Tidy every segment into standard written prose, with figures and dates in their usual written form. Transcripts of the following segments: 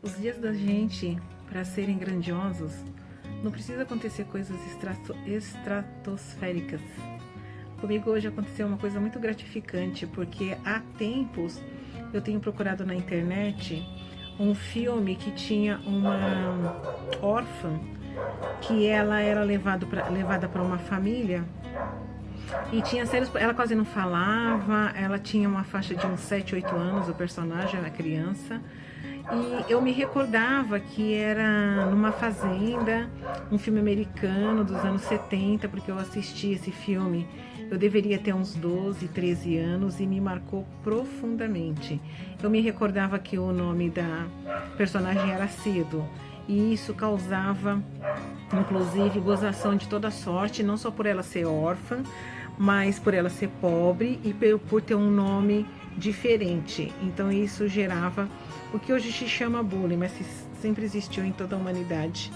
Os dias da gente, para serem grandiosos, não precisa acontecer coisas estratosféricas. Comigo hoje aconteceu uma coisa muito gratificante, porque há tempos eu tenho procurado na internet um filme que tinha uma órfã, que ela era levada para uma família e tinha sérios. Ela quase não falava, ela tinha uma faixa de uns 7, 8 anos, o personagem era criança. E eu me recordava que era numa fazenda, um filme americano dos anos 70, porque eu assisti esse filme. Eu deveria ter uns 12, 13 anos e me marcou profundamente. Eu me recordava que o nome da personagem era Cedo, e isso causava, inclusive, gozação de toda sorte, não só por ela ser órfã, mas por ela ser pobre e por ter um nome diferente. Então isso gerava o que hoje se chama bullying, mas sempre existiu em toda a humanidade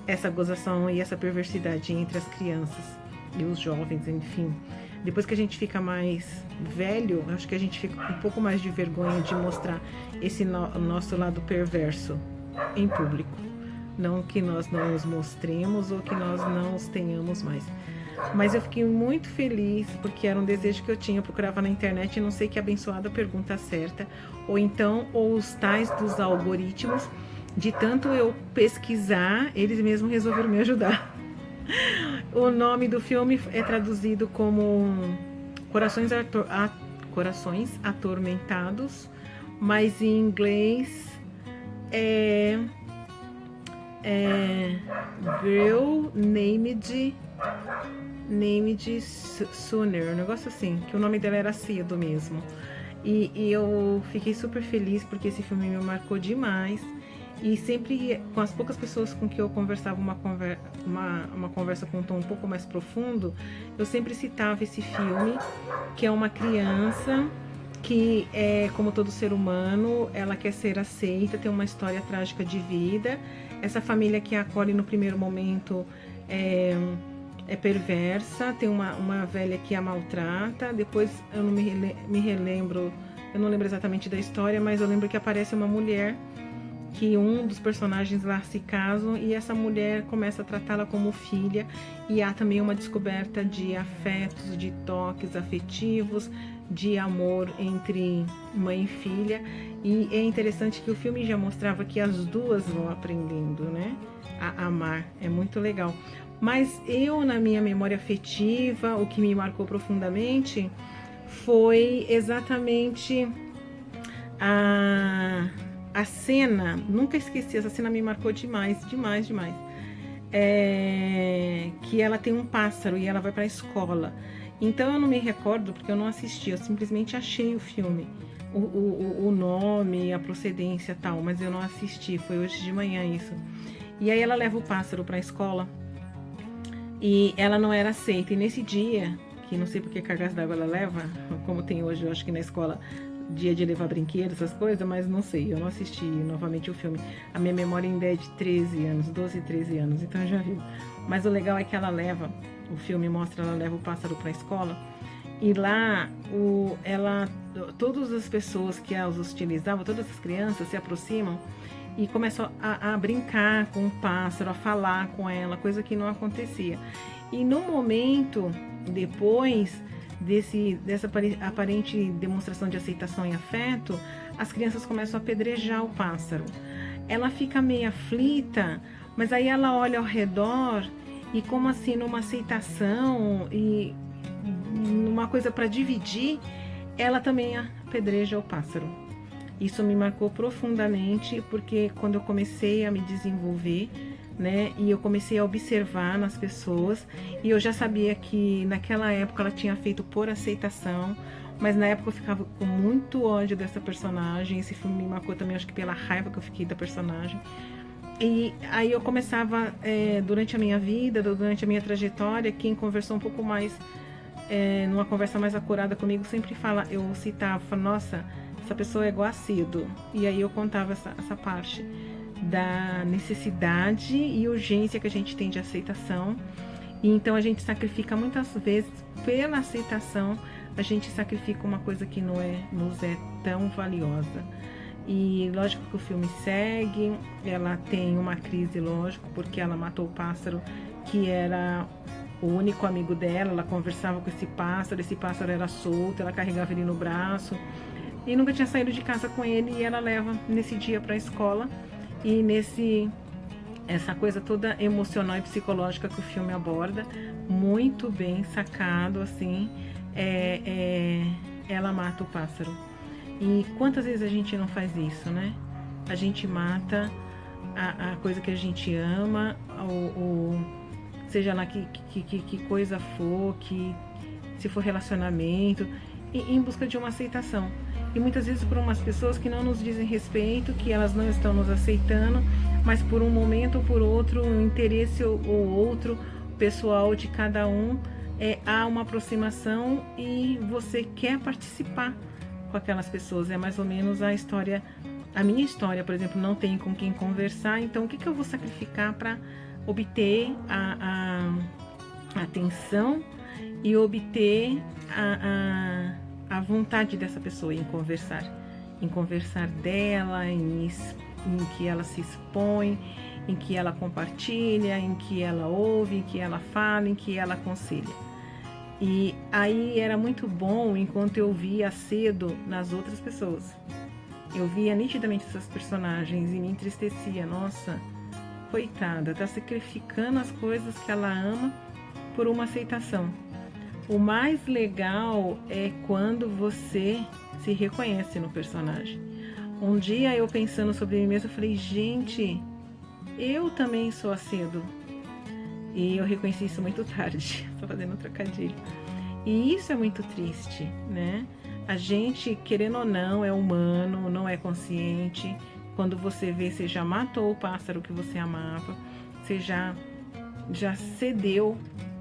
essa gozação e essa perversidade entre as crianças e os jovens, enfim. Depois que a gente fica mais velho, acho que a gente fica com um pouco mais de vergonha de mostrar esse nosso lado perverso em público. Não que nós não os mostremos ou que nós não os tenhamos mais. Mas eu fiquei muito feliz, porque era um desejo que eu tinha. Eu procurava na internet e não sei que abençoada pergunta certa. Ou então, ou os tais dos algoritmos, de tanto eu pesquisar, eles mesmos resolveram me ajudar. O nome do filme é traduzido como Corações Atormentados, mas em inglês é Girl Named Sooner, um negócio assim, que o nome dela era Cedo mesmo. E eu fiquei super feliz porque esse filme me marcou demais. E sempre, com as poucas pessoas com que eu conversava, uma conversa com um tom um pouco mais profundo, eu sempre citava esse filme, que é uma criança que, como todo ser humano, ela quer ser aceita, tem uma história trágica de vida. Essa família que a acolhe no primeiro momento é perversa, tem uma velha que a maltrata. Depois eu não me relembro, eu não lembro exatamente da história, mas eu lembro que aparece uma mulher, que um dos personagens lá se casam e essa mulher começa a tratá-la como filha, e há também uma descoberta de afetos, de toques afetivos, de amor entre mãe e filha. E é interessante que o filme já mostrava que as duas vão aprendendo, né, a amar. É muito legal. Mas eu, na minha memória afetiva, o que me marcou profundamente foi exatamente a cena. Nunca esqueci, essa cena me marcou demais, demais, demais. Que ela tem um pássaro e ela vai para a escola. Então eu não me recordo porque eu não assisti, eu simplesmente achei o filme, o nome, a procedência e tal, mas eu não assisti, foi hoje de manhã isso. E aí ela leva o pássaro para a escola e ela não era aceita. E nesse dia, que não sei porque cargas d'água ela leva, como tem hoje, eu acho que na escola, dia de levar brinquedos, essas coisas, mas não sei, eu não assisti novamente o filme. A minha memória ainda é de 13 anos, 12, 13 anos, então já viu. Mas o legal é que ela leva, o filme mostra, ela leva o pássaro para a escola, e lá todas as pessoas que as hostilizavam, todas as crianças se aproximam e começam a brincar com o pássaro, a falar com ela, coisa que não acontecia. E no momento depois dessa aparente demonstração de aceitação e afeto, as crianças começam a apedrejar o pássaro. Ela fica meio aflita, mas aí ela olha ao redor e, como assim, numa aceitação e numa coisa para dividir, ela também apedreja o pássaro. Isso me marcou profundamente, porque quando eu comecei a me desenvolver, né, e eu comecei a observar nas pessoas, e eu já sabia que naquela época ela tinha feito por aceitação, mas na época eu ficava com muito ódio dessa personagem. Esse filme me marcou também, acho que pela raiva que eu fiquei da personagem. E aí eu começava, durante a minha vida, durante a minha trajetória, quem conversou um pouco mais, numa conversa mais acurada comigo, sempre eu citava, nossa, essa pessoa é igual a Cedo. E aí eu contava essa parte da necessidade e urgência que a gente tem de aceitação. E então a gente sacrifica muitas vezes pela aceitação, a gente sacrifica uma coisa que não nos é tão valiosa. E lógico que o filme segue, ela tem uma crise, lógico, porque ela matou o pássaro que era o único amigo dela, ela conversava com esse pássaro era solto, ela carregava ele no braço e nunca tinha saído de casa com ele, e ela leva nesse dia para a escola, e essa coisa toda emocional e psicológica que o filme aborda, muito bem sacado, assim, ela mata o pássaro. E quantas vezes a gente não faz isso, né? A gente mata a coisa que a gente ama, seja lá que coisa for, que se for relacionamento, em busca de uma aceitação. E muitas vezes por umas pessoas que não nos dizem respeito, que elas não estão nos aceitando, mas por um momento ou por outro, um interesse ou outro pessoal de cada um, há uma aproximação e você quer participar com aquelas pessoas. É mais ou menos a história, a minha história, por exemplo, não tenho com quem conversar, então o que eu vou sacrificar para obter a atenção e obter a vontade dessa pessoa em conversar dela, em que ela se expõe, em que ela compartilha, em que ela ouve, em que ela fala, em que ela aconselha. E aí era muito bom enquanto eu via cedo nas outras pessoas. Eu via nitidamente essas personagens e me entristecia. Nossa, coitada, tá sacrificando as coisas que ela ama por uma aceitação. O mais legal é quando você se reconhece no personagem. Um dia eu pensando sobre mim mesma, eu falei, gente, eu também sou acedo. E eu reconheci isso muito tarde, tô fazendo um trocadilho. E isso é muito triste, né? A gente, querendo ou não, é humano, não é consciente. Quando você vê, você já matou o pássaro que você amava, você já cedeu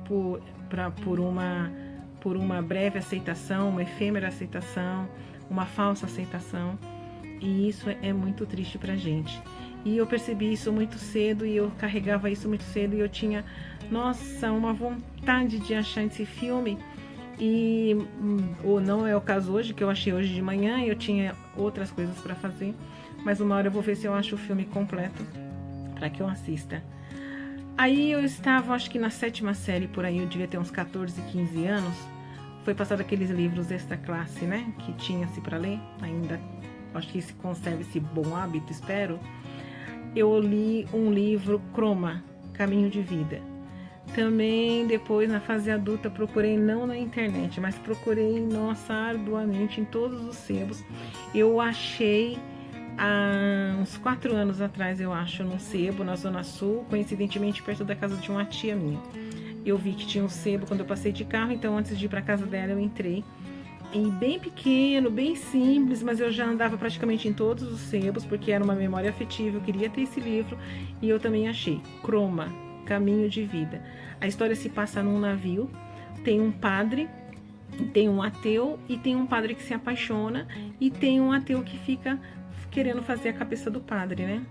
por uma breve aceitação, uma efêmera aceitação, uma falsa aceitação. E isso é muito triste pra gente. E eu percebi isso muito cedo, e eu carregava isso muito cedo, e eu tinha, nossa, uma vontade de achar esse filme. E ou não é o caso hoje, que eu achei hoje de manhã, e eu tinha outras coisas para fazer, mas uma hora eu vou ver se eu acho o filme completo para que eu assista. Aí eu estava, acho que na 7ª série por aí, eu devia ter uns 14, 15 anos. Foi passado aqueles livros Extra Classe, né, que tinha-se para ler ainda. Acho que se conserva esse bom hábito, espero. Eu li um livro, Croma, Caminho de Vida. Também depois, na fase adulta, procurei não na internet, mas procurei, nossa, arduamente em todos os sebos. Eu achei há uns 4 anos atrás, eu acho, num sebo na Zona Sul, coincidentemente perto da casa de uma tia minha. Eu vi que tinha um sebo quando eu passei de carro, então antes de ir para casa dela eu entrei. E bem pequeno, bem simples, mas eu já andava praticamente em todos os sebos, porque era uma memória afetiva, eu queria ter esse livro, e eu também achei. Croma, Caminho de Vida. A história se passa num navio, tem um padre, tem um ateu, e tem um padre que se apaixona, e tem um ateu que fica querendo fazer a cabeça do padre, né?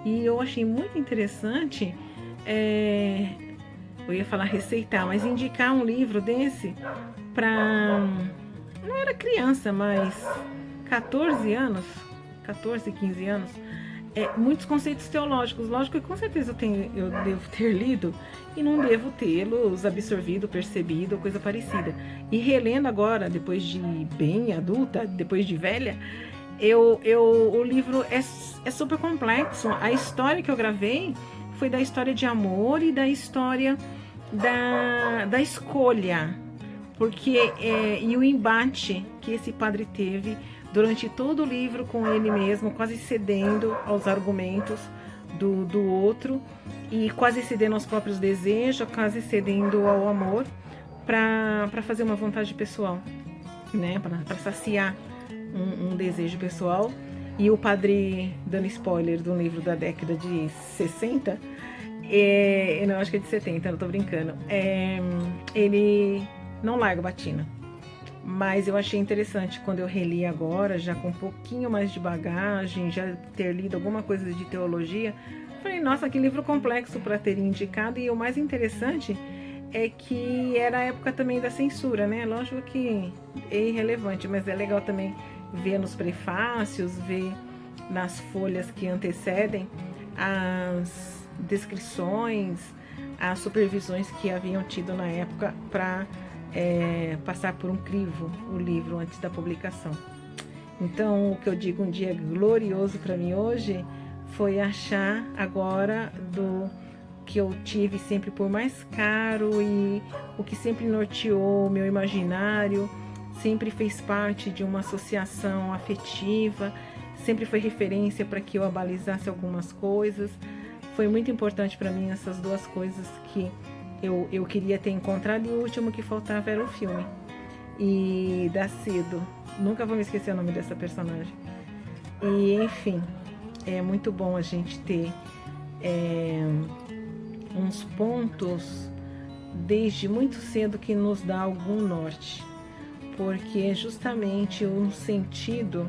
E eu achei muito interessante, eu ia falar receitar, mas indicar um livro desse para, não era criança, mas 14 anos, 14, 15 anos, muitos conceitos teológicos. Lógico que com certeza eu devo ter lido e não devo tê-los absorvido, percebido, coisa parecida. E relendo agora, depois de bem adulta, depois de velha, o livro é super complexo. A história que eu gravei foi da história de amor e da história da escolha, porque e o embate que esse padre teve durante todo o livro com ele mesmo, quase cedendo aos argumentos do outro, e quase cedendo aos próprios desejos, quase cedendo ao amor, para fazer uma vontade pessoal, né? Para saciar um desejo pessoal. E o padre, dando spoiler do livro da década de 60, não, acho que é de 70, não tô brincando, ele não larga a batina. Mas eu achei interessante quando eu reli agora, já com um pouquinho mais de bagagem, já ter lido alguma coisa de teologia. Falei, nossa, que livro complexo para ter indicado. E o mais interessante é que era a época também da censura, né? Lógico que é irrelevante, mas é legal também vê nos prefácios, vê nas folhas que antecedem as descrições, as supervisões que haviam tido na época para passar por um crivo o livro antes da publicação. Então, o que eu digo um dia glorioso para mim hoje foi achar agora do que eu tive sempre por mais caro e o que sempre norteou o meu imaginário, sempre fez parte de uma associação afetiva, sempre foi referência para que eu abalizasse algumas coisas. Foi muito importante para mim essas duas coisas que eu queria ter encontrado, e o último que faltava era o filme. E da Cedo, nunca vou me esquecer o nome dessa personagem. E enfim, é muito bom a gente ter uns pontos desde muito cedo que nos dá algum norte, porque é justamente o sentido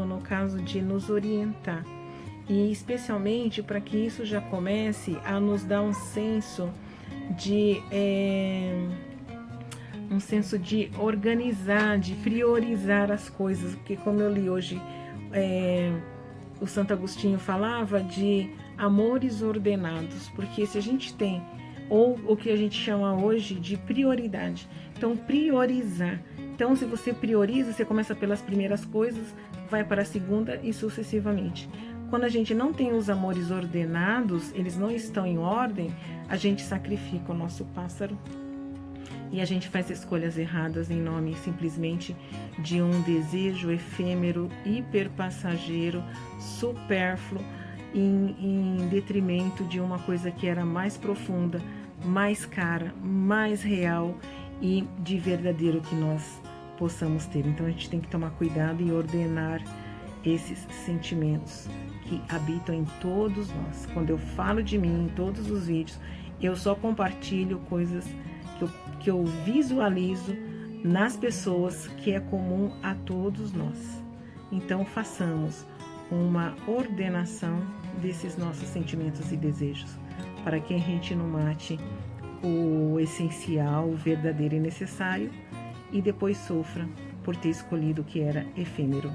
no caso de nos orientar, e especialmente para que isso já comece a nos dar um senso de organizar, de priorizar as coisas, porque como eu li hoje, o Santo Agostinho falava de amores ordenados, porque se a gente tem, ou o que a gente chama hoje de prioridade, então priorizar. Então, se você prioriza, você começa pelas primeiras coisas, vai para a segunda e sucessivamente. Quando a gente não tem os amores ordenados, eles não estão em ordem, a gente sacrifica o nosso pássaro e a gente faz escolhas erradas em nome simplesmente de um desejo efêmero, hiperpassageiro, supérfluo, em detrimento de uma coisa que era mais profunda, mais cara, mais real e de verdadeiro que nós possamos ter. Então a gente tem que tomar cuidado e ordenar esses sentimentos que habitam em todos nós. Quando eu falo de mim em todos os vídeos, eu só compartilho coisas que eu visualizo nas pessoas, que é comum a todos nós. Então façamos uma ordenação desses nossos sentimentos e desejos, para que a gente não mate o essencial, o verdadeiro e necessário, e depois sofra por ter escolhido o que era efêmero.